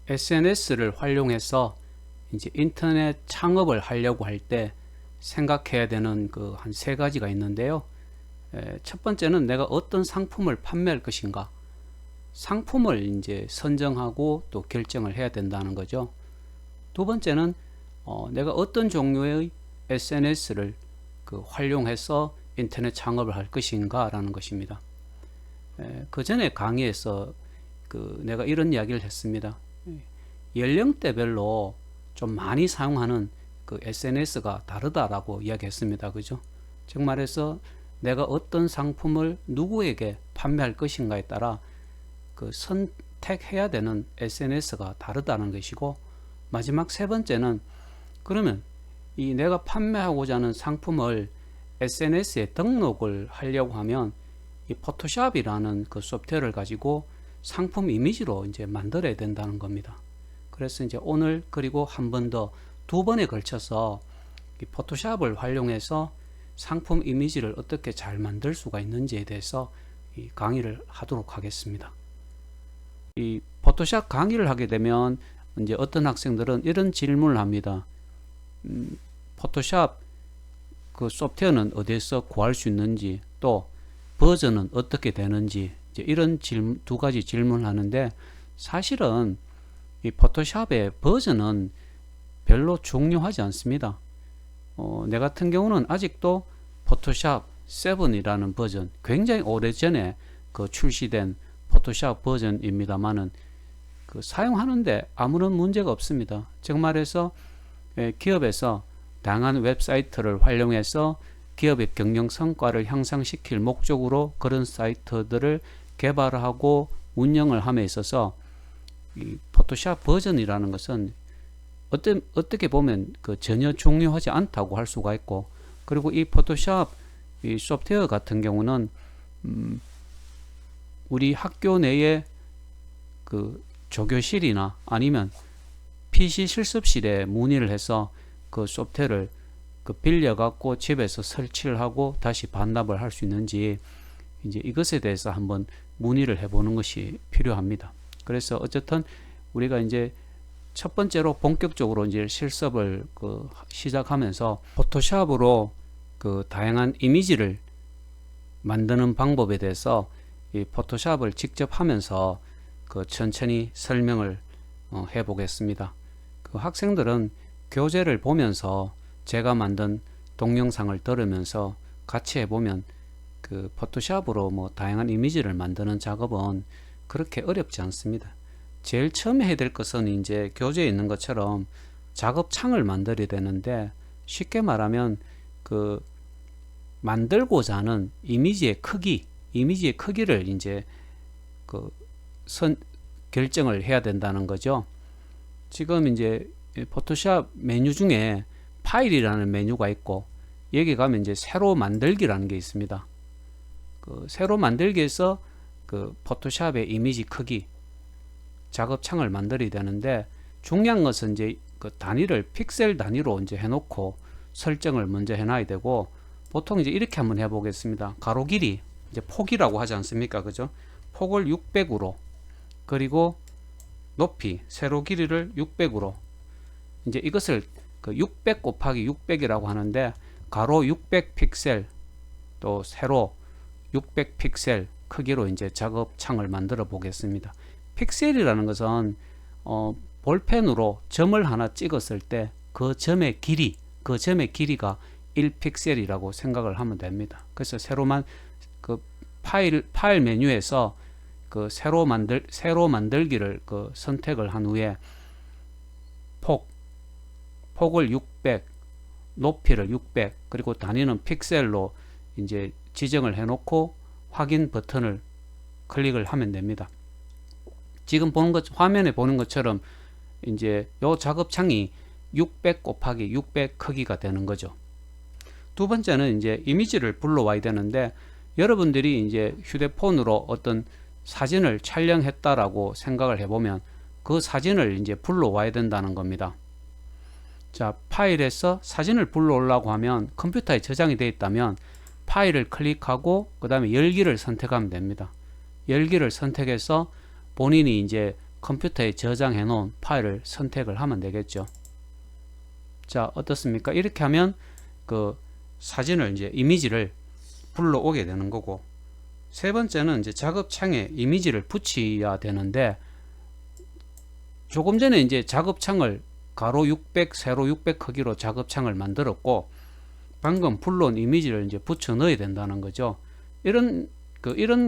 SNS를 활용해서 이제 인터넷 창업을 하려고 할 때 생각해야 되는 그 한 세 가지가 있는데요. 첫 번째는 내가 어떤 상품을 판매할 것인가. 상품을 이제 선정하고 또 결정을 해야 된다는 거죠. 두 번째는 내가 어떤 종류의 SNS를 활용해서 인터넷 창업을 할 것인가 라는 것입니다. 그 전에 강의에서 내가 이런 이야기를 했습니다. 연령대별로 좀 많이 사용하는 SNS가 다르다라고 이야기했습니다. 그죠? 즉 말해서 내가 어떤 상품을 누구에게 판매할 것인가에 따라 선택해야 되는 SNS가 다르다는 것이고, 마지막 세 번째는 그러면 이 내가 판매하고자 하는 상품을 SNS에 등록을 하려고 하면 이 포토샵이라는 소프트웨어를 가지고 상품 이미지로 이제 만들어야 된다는 겁니다. 그래서 이제 오늘 그리고 한 번 더 두 번에 걸쳐서 이 포토샵을 활용해서 상품 이미지를 어떻게 잘 만들 수가 있는지에 대해서 이 강의를 하도록 하겠습니다. 이 포토샵 강의를 하게 되면 이제 어떤 학생들은 이런 질문을 합니다. 포토샵 소프트웨어는 어디에서 구할 수 있는지, 또 버전은 어떻게 되는지, 이제 이런 두 가지 질문을 하는데, 사실은 이 포토샵의 버전은 별로 중요하지 않습니다. 내 같은 경우는 아직도 포토샵 7이라는 버전, 굉장히 오래전에 출시된 포토샵 버전입니다만은 사용하는데 아무런 문제가 없습니다. 즉 말해서 기업에서 다양한 웹사이트를 활용해서 기업의 경영 성과를 향상시킬 목적으로 그런 사이트들을 개발하고 운영을 함에 있어서 이 포토샵 버전이라는 것은 어떻게 보면 전혀 중요하지 않다고 할 수가 있고, 그리고 이 포토샵 이 소프트웨어 같은 경우는 우리 학교 내에 조교실이나 아니면 PC 실습실에 문의를 해서 소프트웨어를 빌려 갖고 집에서 설치를 하고 다시 반납을 할 수 있는지, 이제 이것에 대해서 한번 문의를 해보는 것이 필요합니다. 그래서 어쨌든 우리가 이제 첫 번째로 본격적으로 이제 실습을 시작하면서 포토샵으로 다양한 이미지를 만드는 방법에 대해서 이 포토샵을 직접 하면서 천천히 설명을 해 보겠습니다. 학생들은 교재를 보면서 제가 만든 동영상을 들으면서 같이 해보면 포토샵으로 뭐 다양한 이미지를 만드는 작업은 그렇게 어렵지 않습니다. 제일 처음에 해야 될 것은 이제 교재에 있는 것처럼 작업창을 만들어야 되는데, 쉽게 말하면 만들고자 하는 이미지의 크기를 이제 결정을 해야 된다는 거죠. 지금 이제 포토샵 메뉴 중에 파일이라는 메뉴가 있고, 여기 가면 이제 새로 만들기라는 게 있습니다. 새로 만들기에서 포토샵의 이미지 크기, 작업창을 만들어야 되는데, 중요한 것은 이제 단위를 픽셀 단위로 이제 해놓고 설정을 먼저 해놔야 되고, 보통 이제 이렇게 한번 해보겠습니다. 가로 길이, 이제 폭이라고 하지 않습니까? 그죠? 폭을 600으로, 그리고 높이, 세로 길이를 600으로, 이제 이것을 600 곱하기 600이라고 하는데, 가로 600 픽셀, 또 세로 600 픽셀 크기로 이제 작업창을 만들어 보겠습니다. 픽셀이라는 것은 볼펜으로 점을 하나 찍었을 때 그 점의 길이가 1픽셀이라고 생각을 하면 됩니다. 그래서 새로만 파일 메뉴에서 새로 만들기를 선택을 한 후에 폭을 600, 높이를 600, 그리고 단위는 픽셀로 이제 지정을 해놓고 확인 버튼을 클릭을 하면 됩니다. 지금 화면에 보는 것처럼 이제 요 작업창이 600 곱하기 600 크기가 되는 거죠. 두 번째는 이제 이미지를 불러와야 되는데, 여러분들이 이제 휴대폰으로 어떤 사진을 촬영했다라고 생각을 해보면 그 사진을 이제 불러와야 된다는 겁니다. 자, 파일에서 사진을 불러오려고 하면 컴퓨터에 저장이 되어 있다면 파일을 클릭하고 그 다음에 열기를 선택하면 됩니다. 열기를 선택해서 본인이 이제 컴퓨터에 저장해 놓은 파일을 선택을 하면 되겠죠. 자, 어떻습니까? 이렇게 하면 그 사진을 이제 이미지를 불러오게 되는 거고, 세 번째는 이제 작업창에 이미지를 붙여야 되는데, 조금 전에 이제 작업창을 가로 600, 세로 600 크기로 작업창을 만들었고, 방금 불러온 이미지를 이제 붙여 넣어야 된다는 거죠. 이런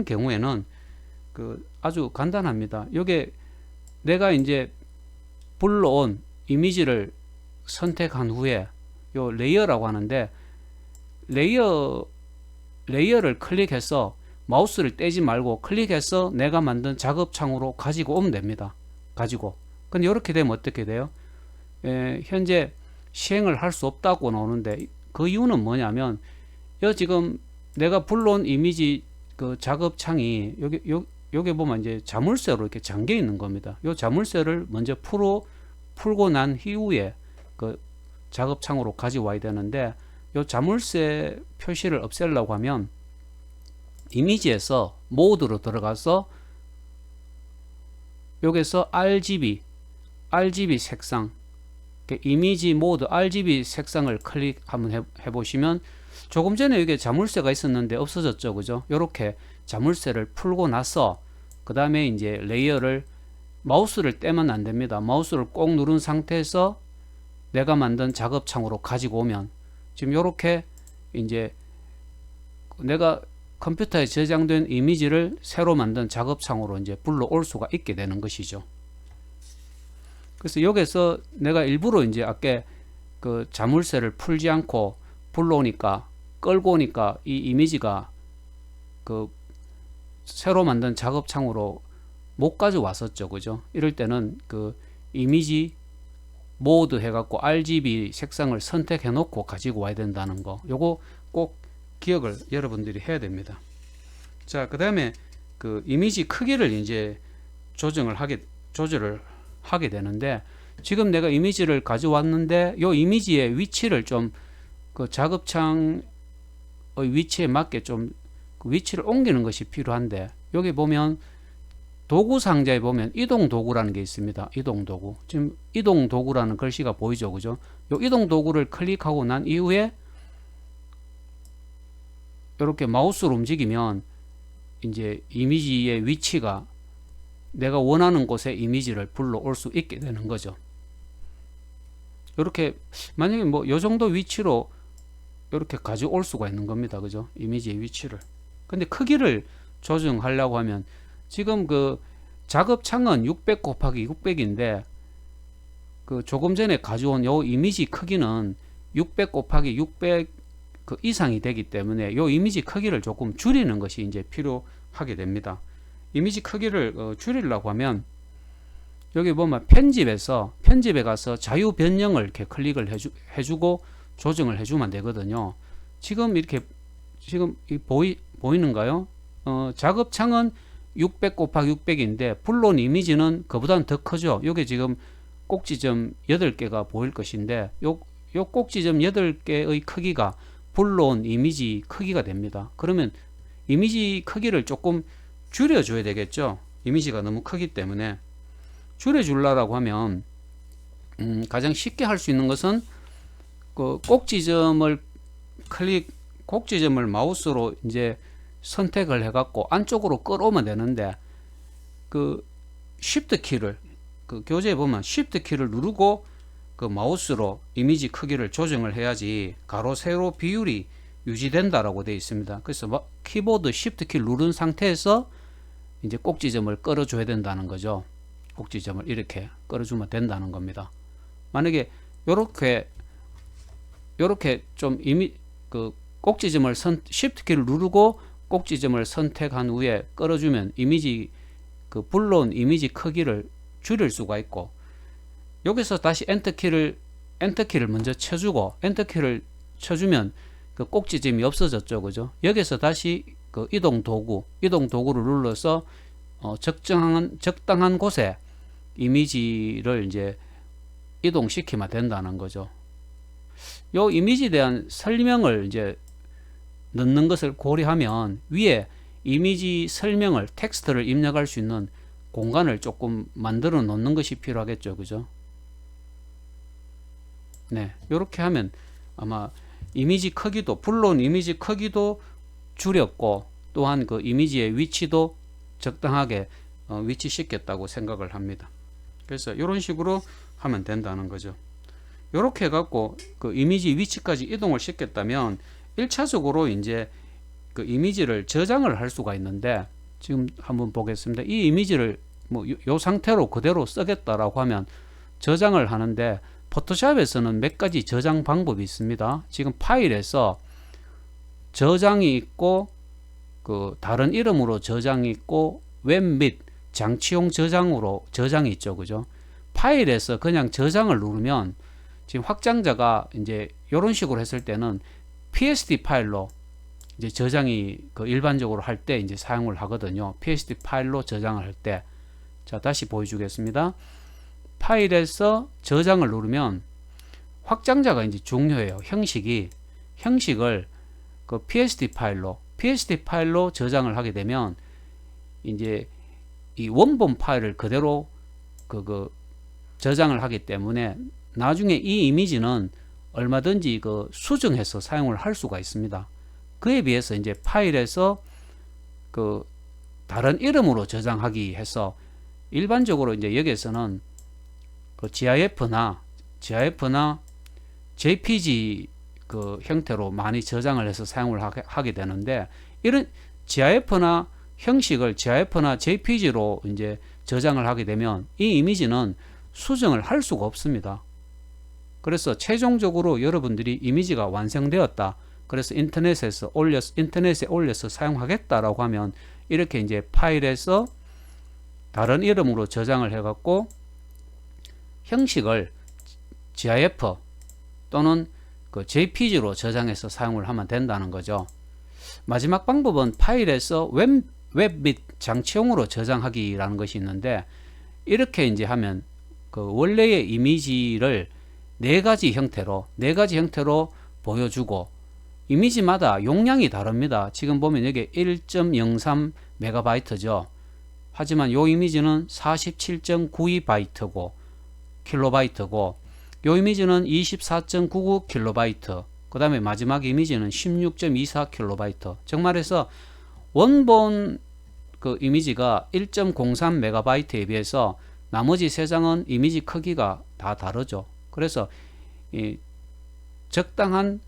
경우에는 아주 간단합니다. 요게 내가 이제 불러온 이미지를 선택한 후에 요 레이어라고 하는데, 레이어를 클릭해서 마우스를 떼지 말고 클릭해서 내가 만든 작업창으로 가지고 오면 됩니다. 근데 이렇게 되면 어떻게 돼요? 현재 시행을 할 수 없다고 나오는데, 그 이유는 뭐냐면, 지금 내가 불러온 이미지 그 작업창이 여기 보면 이제 자물쇠로 이렇게 잠겨 있는 겁니다. 이 자물쇠를 먼저 풀고 난 이후에 그 작업창으로 가져와야 되는데, 이 자물쇠 표시를 없애려고 하면 이미지에서 모드로 들어가서 여기서 RGB 색상, 이미지 모드 RGB 색상을 클릭 한번 해보시면, 조금 전에 여기 자물쇠가 있었는데 없어졌죠, 그죠? 이렇게 자물쇠를 풀고 나서 그 다음에 이제 레이어를, 마우스를 떼면 안 됩니다. 마우스를 꼭 누른 상태에서 내가 만든 작업창으로 가지고 오면, 지금 이렇게 이제 내가 컴퓨터에 저장된 이미지를 새로 만든 작업창으로 이제 불러올 수가 있게 되는 것이죠. 그래서 여기서 내가 일부러 이제 아까 그 자물쇠를 풀지 않고 불러오니까, 끌고 오니까 이 이미지가 그 새로 만든 작업창으로 못 가져왔었죠, 그죠? 이럴 때는 그 이미지 모드 해갖고 RGB 색상을 선택해 놓고 가지고 와야 된다는 거, 요거 꼭 기억을 여러분들이 해야 됩니다. 자, 그 다음에 그 이미지 크기를 이제 조절을 하게 되는데, 지금 내가 이미지를 가져왔는데 요 이미지의 위치를 좀 그 작업창의 위치에 맞게 좀 그 위치를 옮기는 것이 필요한데, 여기 보면 도구 상자에 보면 이동 도구라는 게 있습니다. 이동 도구. 지금 이동 도구라는 글씨가 보이죠, 그죠? 요 이동 도구를 클릭하고 난 이후에 이렇게 마우스로 움직이면 이제 이미지의 위치가 내가 원하는 곳에 이미지를 불러올 수 있게 되는 거죠. 이렇게 만약에 뭐 요 정도 위치로 이렇게 가져올 수가 있는 겁니다, 그죠? 이미지의 위치를. 근데 크기를 조정하려고 하면, 지금 그 작업창은 600 곱하기 600인데 그 조금 전에 가져온 요 이미지 크기는 600 곱하기 600 그 이상이 되기 때문에 요 이미지 크기를 조금 줄이는 것이 이제 필요하게 됩니다. 이미지 크기를 줄이려고 하면, 여기 보면 편집에 가서 자유 변경을 이렇게 클릭을 해주고 조정을 해주면 되거든요. 지금 이렇게 보이는가요? 작업창은 600 곱하기 600인데 불러온 이미지는 그보다는 더 크죠. 여기 지금 꼭지점 8개가 보일 것인데, 요 꼭지점 8개의 크기가 불러온 이미지 크기가 됩니다. 그러면 이미지 크기를 조금 줄여줘야 되겠죠. 이미지가 너무 크기 때문에. 줄여주려고 하면 가장 쉽게 할 수 있는 것은 그 꼭지점을 마우스로 이제 선택을 해갖고 안쪽으로 끌어오면 되는데, 그 Shift 키를, 그 교재에 보면 Shift 키를 누르고 그 마우스로 이미지 크기를 조정을 해야지 가로 세로 비율이 유지된다라고 되어 있습니다. 그래서 키보드 Shift 키를 누른 상태에서 이제 꼭지점을 끌어줘야 된다는 거죠. 꼭지점을 이렇게 끌어주면 된다는 겁니다. 만약에 요렇게 좀 그 꼭지점을 Shift 키를 누르고 꼭지점을 선택한 후에 끌어주면 이미지 그 불러온 이미지 크기를 줄일 수가 있고, 여기서 다시 엔터키를 먼저 쳐주고, 엔터키를 쳐주면 그 꼭지점이 없어졌죠, 그죠? 여기서 다시 그 이동 도구를 눌러서 적당한 곳에 이미지를 이제 이동시키면 된다는 거죠. 요 이미지에 대한 설명을 이제 넣는 것을 고려하면 위에 이미지 설명을 텍스트를 입력할 수 있는 공간을 조금 만들어 놓는 것이 필요하겠죠. 그죠? 네, 이렇게 하면 아마 이미지 크기도, 물론 이미지 크기도 줄였고 또한 그 이미지의 위치도 적당하게 위치시켰다고 생각을 합니다. 그래서 이런 식으로 하면 된다는 거죠. 이렇게 해갖고 그 이미지 위치까지 이동을 시켰다면 1차적으로 이제 그 이미지를 저장을 할 수가 있는데, 지금 한번 보겠습니다. 이 이미지를 뭐 요 상태로 그대로 쓰겠다라고 하면 저장을 하는데, 포토샵에서는 몇 가지 저장 방법이 있습니다. 지금 파일에서 저장이 있고 그 다른 이름으로 저장이 있고 웹 및 장치용 저장으로 저장이 있죠. 그죠? 파일에서 그냥 저장을 누르면 지금 확장자가 이제 이런 식으로 했을 때는 PSD 파일로 이제 저장이 그 일반적으로 할 때 이제 사용을 하거든요. PSD 파일로 저장을 할 때. 자, 다시 보여주겠습니다. 파일에서 저장을 누르면 확장자가 이제 중요해요. 형식을 그 PSD 파일로 저장을 하게 되면 이제 이 원본 파일을 그대로 그 저장을 하기 때문에 나중에 이 이미지는 얼마든지 그 수정해서 사용을 할 수가 있습니다. 그에 비해서 이제 파일에서 그 다른 이름으로 저장하기 해서 일반적으로 이제 여기에서는 그 GIF나 JPG 그 형태로 많이 저장을 해서 사용을 하게 되는데, 이런 GIF나 형식을 GIF나 JPG로 이제 저장을 하게 되면 이 이미지는 수정을 할 수가 없습니다. 그래서 최종적으로 여러분들이 이미지가 완성되었다, 그래서 인터넷에 올려서 사용하겠다라고 하면 이렇게 이제 파일에서 다른 이름으로 저장을 해갖고 형식을 GIF 또는 그 JPG로 저장해서 사용을 하면 된다는 거죠. 마지막 방법은 파일에서 웹 및 장치용으로 저장하기라는 것이 있는데, 이렇게 이제 하면 그 원래의 이미지를 네 가지 형태로 보여주고, 이미지마다 용량이 다릅니다. 지금 보면 여기 1.03 메가바이트죠. 하지만 이 이미지는 47.92바이트고 킬로바이트고, 이 이미지는 24.99 킬로바이트, 그 다음에 마지막 이미지는 16.24 킬로바이트. 정말해서 원본 그 이미지가 1.03 메가바이트에 비해서 나머지 세 장은 이미지 크기가 다 다르죠. 그래서 이 적당한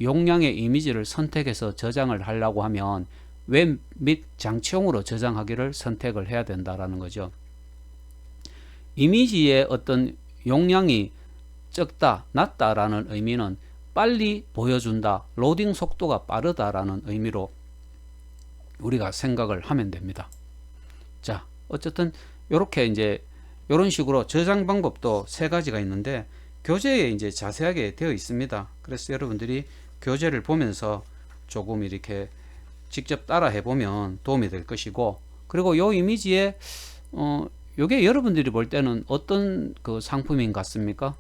용량의 이미지를 선택해서 저장을 하려고 하면 웹 및 장치용으로 저장하기를 선택을 해야 된다라는 거죠. 이미지의 어떤 용량이 적다, 낮다라는 의미는 빨리 보여준다, 로딩 속도가 빠르다라는 의미로 우리가 생각을 하면 됩니다. 자, 어쨌든 이렇게 이제 이런 식으로 저장 방법도 세 가지가 있는데 교재에 이제 자세하게 되어 있습니다. 그래서 여러분들이 교재를 보면서 조금 이렇게 직접 따라 해보면 도움이 될 것이고, 그리고 이 이미지에 요게 여러분들이 볼 때는 어떤 그 상품인 것 같습니까?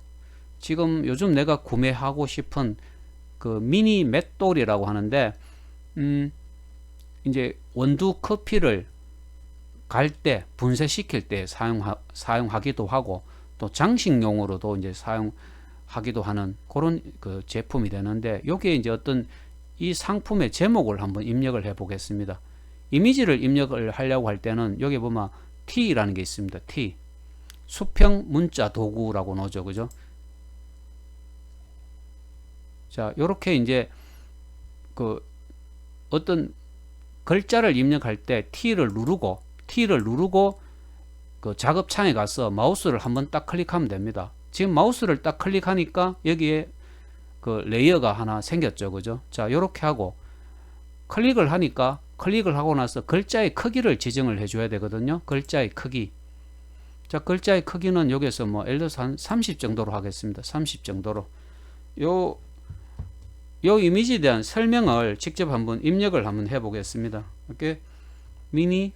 지금 요즘 내가 구매하고 싶은 그 미니 맷돌이라고 하는데, 이제 원두 커피를 갈 때 분쇄시킬 때 사용하기도 하고, 또 장식용으로도 이제 사용하기도 하는 그런 그 제품이 되는데, 여기에 이제 어떤 이 상품의 제목을 한번 입력을 해 보겠습니다. 이미지를 입력을 하려고 할 때는 여기 보면 T라는 게 있습니다. T, 수평 문자 도구라고 나오죠. 그죠? 자, 요렇게 이제 그 어떤 글자를 입력할 때 T를 누르고 그 작업창에 가서 마우스를 한번 딱 클릭하면 됩니다. 지금 마우스를 딱 클릭하니까 여기에 그 레이어가 하나 생겼죠. 그죠? 자, 요렇게 하고 클릭을 하고 나서 글자의 크기를 지정을 해줘야 되거든요. 글자의 크기. 자, 글자의 크기는 여기서 뭐 예를 들어서 한 30 정도로 하겠습니다. 30 정도로. 요 이미지에 대한 설명을 직접 한번 입력을 한번 해 보겠습니다. 이렇게 미니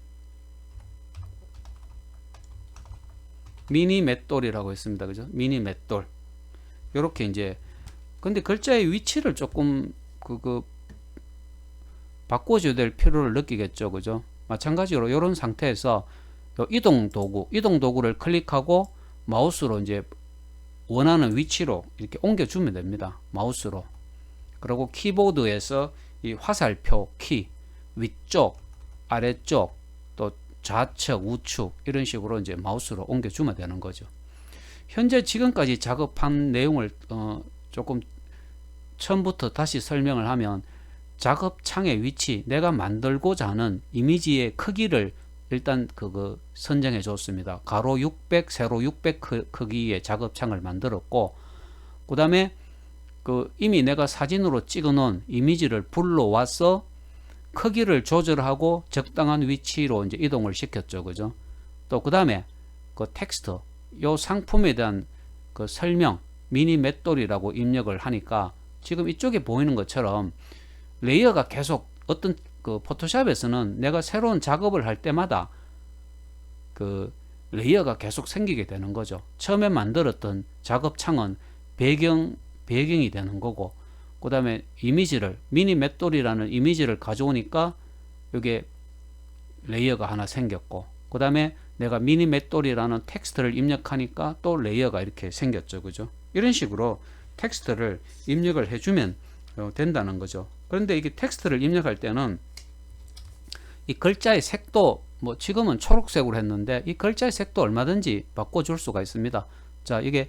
맷돌이라고 했습니다. 그죠? 미니 맷돌. 요렇게 이제, 근데 글자의 위치를 조금 바꿔줘야 될 필요를 느끼겠죠. 그죠? 마찬가지로 이런 상태에서 요 이동 도구를 클릭하고 마우스로 이제 원하는 위치로 이렇게 옮겨주면 됩니다. 마우스로. 그리고 키보드에서 이 화살표 키 위쪽, 아래쪽, 또 좌측, 우측 이런 식으로 이제 마우스로 옮겨주면 되는 거죠. 현재 지금까지 작업한 내용을 조금 처음부터 다시 설명을 하면 작업창의 위치, 내가 만들고자 하는 이미지의 크기를 일단 그거 선정해 줬습니다. 가로 600, 세로 600 크기의 작업창을 만들었고, 그 다음에 그 이미 내가 사진으로 찍어 놓은 이미지를 불러와서 크기를 조절하고 적당한 위치로 이제 이동을 시켰죠. 그죠? 또 그 다음에 그 텍스트, 요 상품에 대한 그 설명, 미니 맷돌이라고 입력을 하니까 지금 이쪽에 보이는 것처럼 레이어가 계속 어떤 그 포토샵에서는 내가 새로운 작업을 할 때마다 그 레이어가 계속 생기게 되는 거죠. 처음에 만들었던 작업창은 배경이 되는 거고, 그 다음에 이미지를 미니 맷돌이라는 이미지를 가져오니까 이게 레이어가 하나 생겼고, 그 다음에 내가 미니 맷돌이라는 텍스트를 입력하니까 또 레이어가 이렇게 생겼죠. 그죠? 이런 식으로 텍스트를 입력을 해주면 된다는 거죠. 그런데 이게 텍스트를 입력할 때는 이 글자의 색도 뭐 지금은 초록색으로 했는데 이 글자의 색도 얼마든지 바꿔줄 수가 있습니다. 자, 이게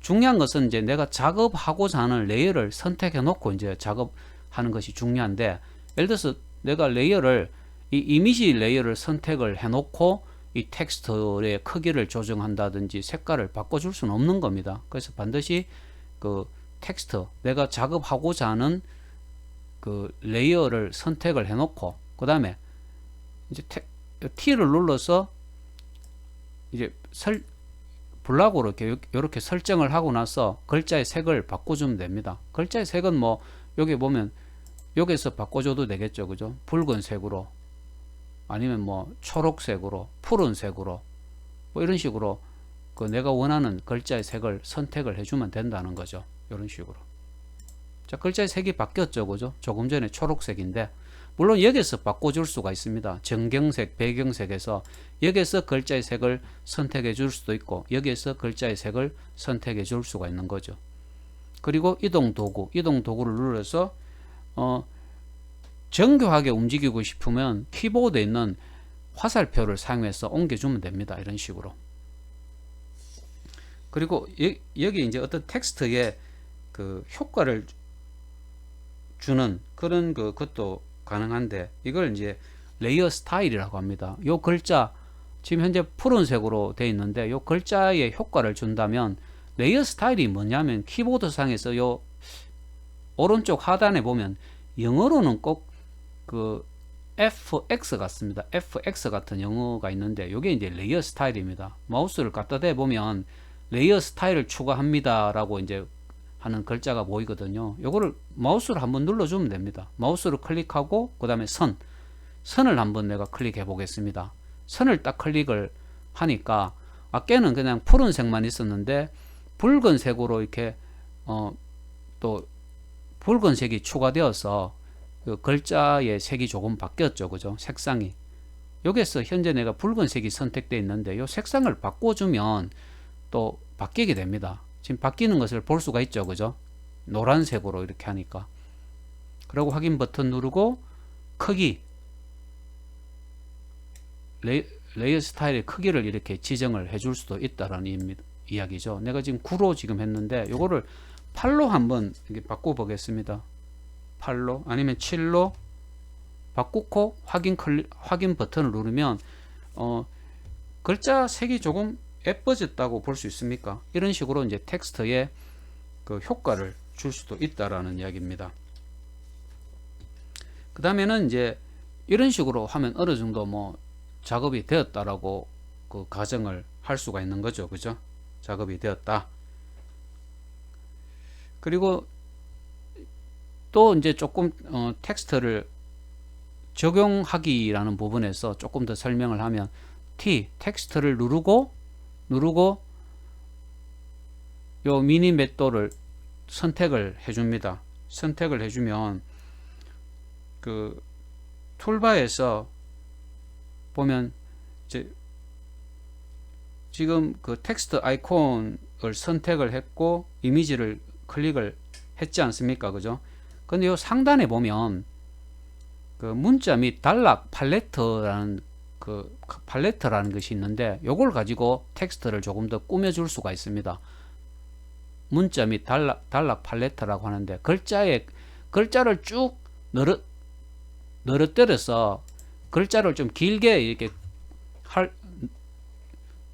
중요한 것은 이제 내가 작업하고자 하는 레이어를 선택해 놓고 이제 작업하는 것이 중요한데, 예를 들어서 내가 이 이미지 레이어를 선택을 해 놓고 이 텍스트의 크기를 조정한다든지 색깔을 바꿔줄 수는 없는 겁니다. 그래서 반드시 그 텍스트, 내가 작업하고자 하는 그 레이어를 선택을 해 놓고, 그 다음에 이제 T를 눌러서 이제 블락으로 이렇게 설정을 하고 나서 글자의 색을 바꿔주면 됩니다. 글자의 색은 뭐 여기 보면 여기서 바꿔줘도 되겠죠. 그죠? 붉은색으로 아니면 뭐 초록색으로, 푸른색으로 뭐 이런 식으로 그 내가 원하는 글자의 색을 선택을 해주면 된다는 거죠. 이런 식으로. 자, 글자의 색이 바뀌었죠. 그죠? 조금 전에 초록색인데, 물론 여기서 바꿔줄 수가 있습니다. 정경색, 배경색에서 여기서 글자의 색을 선택해 줄 수도 있고, 여기에서 글자의 색을 선택해 줄 수가 있는 거죠. 그리고 이동 도구를 눌러서 정교하게 움직이고 싶으면 키보드에 있는 화살표를 사용해서 옮겨주면 됩니다. 이런 식으로. 그리고 여기 이제 어떤 텍스트에 그 효과를 주는 그런 것도 가능한데, 이걸 이제 레이어 스타일이라고 합니다. 요 글자 지금 현재 푸른색으로 되어 있는데 요 글자에 효과를 준다면 레이어 스타일이 뭐냐면 키보드 상에서 요 오른쪽 하단에 보면 영어로는 꼭 그 FX 같습니다. FX 같은 영어가 있는데 요게 이제 레이어 스타일입니다. 마우스를 갖다 대 보면 레이어 스타일을 추가합니다 라고 이제 하는 글자가 보이거든요. 요거를 마우스로 한번 눌러주면 됩니다. 마우스로 클릭하고 그 다음에 선을 한번 내가 클릭해 보겠습니다. 선을 딱 클릭을 하니까 아까는 그냥 푸른색만 있었는데 붉은색으로 이렇게 또 붉은색이 추가되어서 그 글자의 색이 조금 바뀌었죠. 그죠? 색상이. 여기에서 현재 내가 붉은색이 선택되어 있는데 이 색상을 바꿔주면 또 바뀌게 됩니다. 지금 바뀌는 것을 볼 수가 있죠. 그죠? 노란색으로 이렇게 하니까. 그리고 확인 버튼 누르고 크기, 레이어 스타일의 크기를 이렇게 지정을 해줄 수도 있다라는 이야기죠. 내가 지금 9로 지금 했는데 요거를 8로 한번 이렇게 바꿔 보겠습니다. 8로 아니면 7로 바꾸고 확인 버튼을 누르면 글자 색이 조금 예뻐졌다고 볼 수 있습니까? 이런 식으로 이제 텍스트에 그 효과를 줄 수도 있다라는 이야기입니다. 그 다음에는 이제 이런 식으로 하면 어느 정도 뭐 작업이 되었다라고 그 가정을 할 수가 있는 거죠. 그죠? 작업이 되었다. 그리고 또 이제 조금 텍스트를 적용하기라는 부분에서 조금 더 설명을 하면 텍스트를 누르고 요 미니 맷돌을 선택을 해줍니다. 선택을 해주면 그 툴바에서 보면 이제 지금 그 텍스트 아이콘을 선택을 했고 이미지를 클릭을 했지 않습니까? 그죠? 근데 요 상단에 보면 그 문자 및 단락 팔레트라는 것이 있는데 요걸 가지고 텍스트를 조금 더 꾸며줄 수가 있습니다. 문자 및 단락 팔레트라고 하는데 글자를 쭉 늘어뜨려서 글자를 좀 길게 이렇게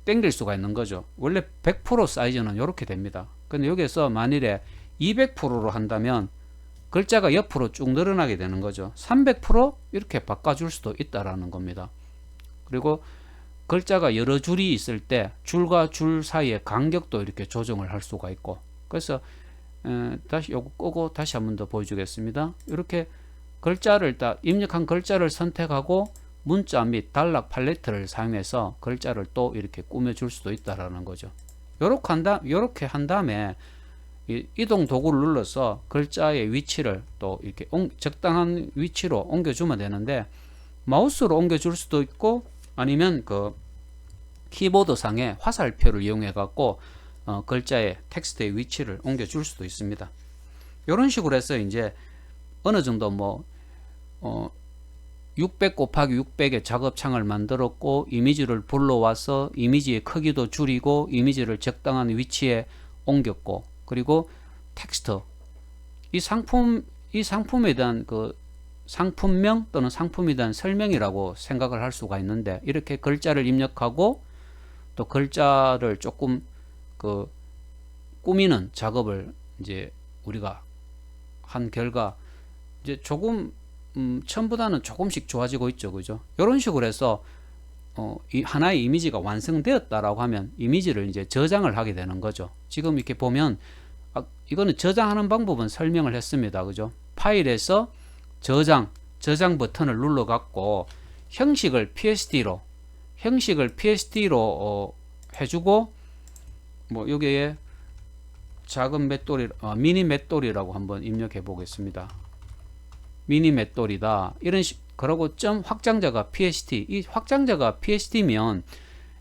당길 수가 있는 거죠. 원래 100% 사이즈는 이렇게 됩니다. 근데 여기서 만일에 200%로 한다면 글자가 옆으로 쭉 늘어나게 되는 거죠. 300% 이렇게 바꿔줄 수도 있다라는 겁니다. 그리고 글자가 여러 줄이 있을 때 줄과 줄 사이의 간격도 이렇게 조정을 할 수가 있고, 그래서 다시 요거 끄고 다시 한번 더 보여주겠습니다. 이렇게 글자를 딱 입력한 글자를 선택하고 문자 및 단락 팔레트를 사용해서 글자를 또 이렇게 꾸며줄 수도 있다라는 거죠. 요렇게 한 다음에 이동 도구를 눌러서 글자의 위치를 또 이렇게 적당한 위치로 옮겨주면 되는데, 마우스로 옮겨줄 수도 있고 아니면 그 키보드 상의 화살표를 이용해 갖고 글자의 텍스트의 위치를 옮겨줄 수도 있습니다. 이런 식으로 해서 이제 어느 정도 600 곱하기 600의 작업창을 만들었고, 이미지를 불러와서 이미지의 크기도 줄이고 이미지를 적당한 위치에 옮겼고, 그리고 텍스트, 이 상품에 대한 그 상품명 또는 상품에 대한 설명이라고 생각을 할 수가 있는데, 이렇게 글자를 입력하고 또 글자를 조금 그 꾸미는 작업을 이제 우리가 한 결과 이제 조금 처음보다는 조금씩 좋아지고 있죠. 그죠? 이런 식으로 해서 이 하나의 이미지가 완성되었다라고 하면 이미지를 이제 저장을 하게 되는 거죠. 지금 이렇게 보면 이거는 저장하는 방법은 설명을 했습니다. 그죠? 파일에서 저장 버튼을 눌러 갖고 형식을 PSD로 해주고, 여기에 작은 맷돌이 미니 맷돌이라고 한번 입력해 보겠습니다. 미니 맷돌이다. 그러고 점 확장자가 PSD. 이 확장자가 PSD면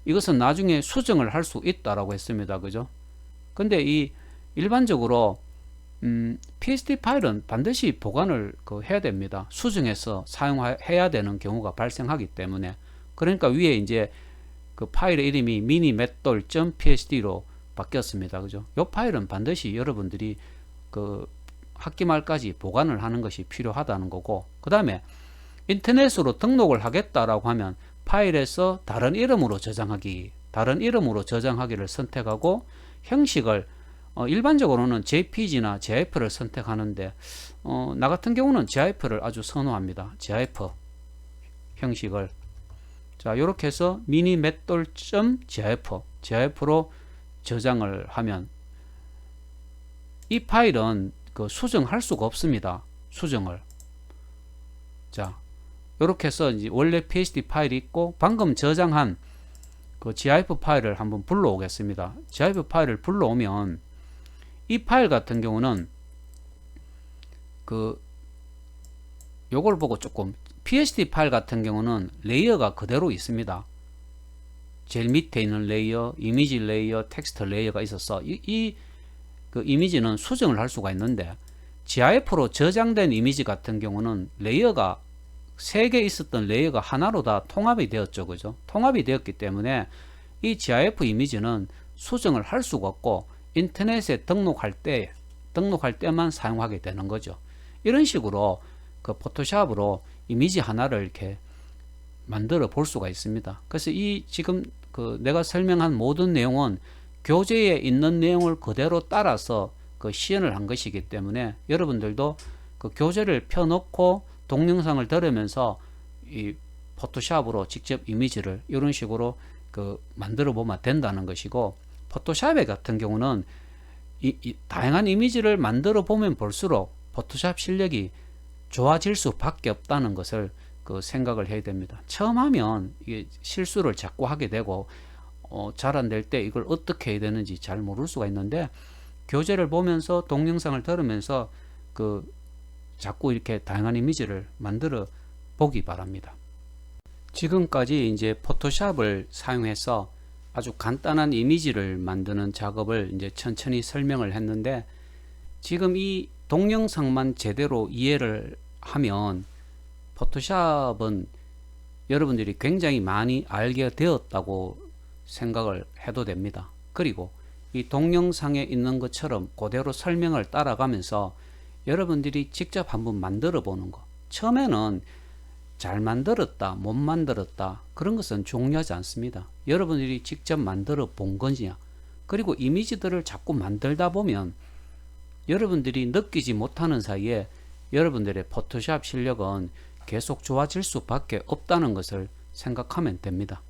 이것은 나중에 수정을 할 수 있다라고 했습니다. 그죠? 근데 이 일반적으로 PSD 파일은 반드시 보관을 해야 됩니다. 수정해서 사용해야 되는 경우가 발생하기 때문에. 그러니까 위에 이제 그 파일의 이름이 미니 맷돌.psd로 바뀌었습니다. 그죠? 이 파일은 반드시 여러분들이 그 학기 말까지 보관을 하는 것이 필요하다는 거고, 그 다음에 인터넷으로 등록을 하겠다라고 하면 파일에서 다른 이름으로 저장하기를 선택하고, 형식을 일반적으로는 JPG나 GIF를 선택하는데 나 같은 경우는 GIF를 아주 선호합니다. GIF 형식을, 자, 이렇게 해서 미니 맷돌.gif로 저장을 하면 이 파일은 그 수정할 수가 없습니다. 수정을. 자, 이렇게 해서 이제 원래 PSD 파일이 있고, 방금 저장한 그 GIF 파일을 한번 불러오겠습니다. GIF 파일을 불러오면 이 파일 같은 경우는 요걸 보고 조금, PSD 파일 같은 경우는 레이어가 그대로 있습니다. 제일 밑에 있는 레이어, 이미지 레이어, 텍스트 레이어가 있어서 그 이미지는 수정을 할 수가 있는데, GIF로 저장된 이미지 같은 경우는 레이어가 3개 있었던 레이어가 하나로 다 통합이 되었죠. 그죠? 통합이 되었기 때문에 이 GIF 이미지는 수정을 할 수가 없고 인터넷에 등록할 때만 사용하게 되는 거죠. 이런 식으로 그 포토샵으로 이미지 하나를 이렇게 만들어 볼 수가 있습니다. 그래서 지금 내가 설명한 모든 내용은 교재에 있는 내용을 그대로 따라서 시연을 한 것이기 때문에 여러분들도 그 교재를 펴놓고 동영상을 들으면서 이 포토샵으로 직접 이미지를 이런 식으로 만들어 보면 된다는 것이고, 포토샵 같은 경우는 다양한 이미지를 만들어 보면 볼수록 포토샵 실력이 좋아질 수밖에 없다는 것을 생각을 해야 됩니다. 처음 하면 이게 실수를 자꾸 하게 되고 잘 안 될 때 이걸 어떻게 해야 되는지 잘 모를 수가 있는데, 교재를 보면서 동영상을 들으면서 자꾸 이렇게 다양한 이미지를 만들어 보기 바랍니다. 지금까지 이제 포토샵을 사용해서 아주 간단한 이미지를 만드는 작업을 이제 천천히 설명을 했는데, 지금 이 동영상만 제대로 이해를 하면 포토샵은 여러분들이 굉장히 많이 알게 되었다고 생각을 해도 됩니다. 그리고 이 동영상에 있는 것처럼 그대로 설명을 따라가면서 여러분들이 직접 한번 만들어 보는 거, 처음에는 잘 만들었다 못 만들었다 그런 것은 중요하지 않습니다. 여러분들이 직접 만들어 본 거냐, 그리고 이미지들을 자꾸 만들다 보면 여러분들이 느끼지 못하는 사이에 여러분들의 포토샵 실력은 계속 좋아질 수밖에 없다는 것을 생각하면 됩니다.